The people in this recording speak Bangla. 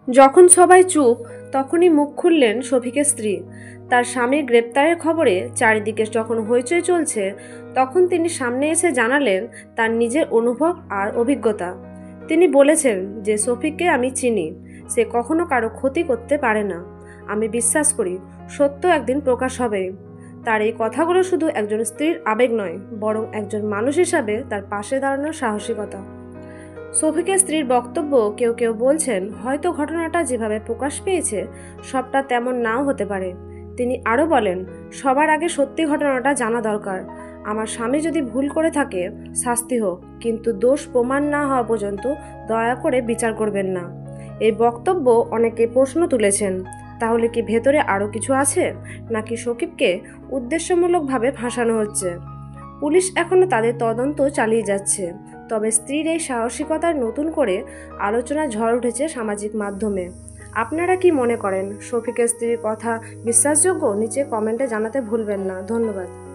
যখন সবাই চুপ তখনই মুখ খুললেন শফিকের স্ত্রী। তার স্বামীর গ্রেপ্তারের খবরে চারিদিকে যখন হইচই চলছে, তখন তিনি সামনে এসে জানালেন তার নিজের অনুভব আর অভিজ্ঞতা। তিনি বলেছেন যে শফিককে আমি চিনি, সে কখনো কারো ক্ষতি করতে পারে না। আমি বিশ্বাস করি সত্য একদিন প্রকাশ হবে। তার এই কথাগুলো শুধু একজন স্ত্রীর আবেগ নয়, বরং একজন মানুষ হিসাবে তার পাশে দাঁড়ানোর সাহসিকতা। শফিকের স্ত্রীর বক্তব্য, কেউ কেউ বলছেন হয়তো ঘটনাটা যেভাবে প্রকাশ পেয়েছে সবটা তেমন নাও হতে পারে। তিনি আরও বলেন, সবার আগে সত্যি ঘটনাটা জানা দরকার। আমার স্বামী যদি ভুল করে থাকে শাস্তি হোক, কিন্তু দোষ প্রমাণ না হওয়া পর্যন্ত দয়া করে বিচার করবেন না। এই বক্তব্য অনেকে প্রশ্ন তুলেছেন, তাহলে কি ভেতরে আরও কিছু আছে, নাকি শফিককে উদ্দেশ্যমূলকভাবে ফাঁসানো হচ্ছে? পুলিশ এখনও তাদের তদন্ত চালিয়ে যাচ্ছে। তবে স্ত্রীর এই সাহসিকতার নতুন করে আলোচনা ঝড় উঠেছে সামাজিক মাধ্যমে। আপনারা কি মনে করেন শফিকের স্ত্রীর কথা বিশ্বাসযোগ্য? নিচে কমেন্টে জানাতে ভুলবেন না। ধন্যবাদ।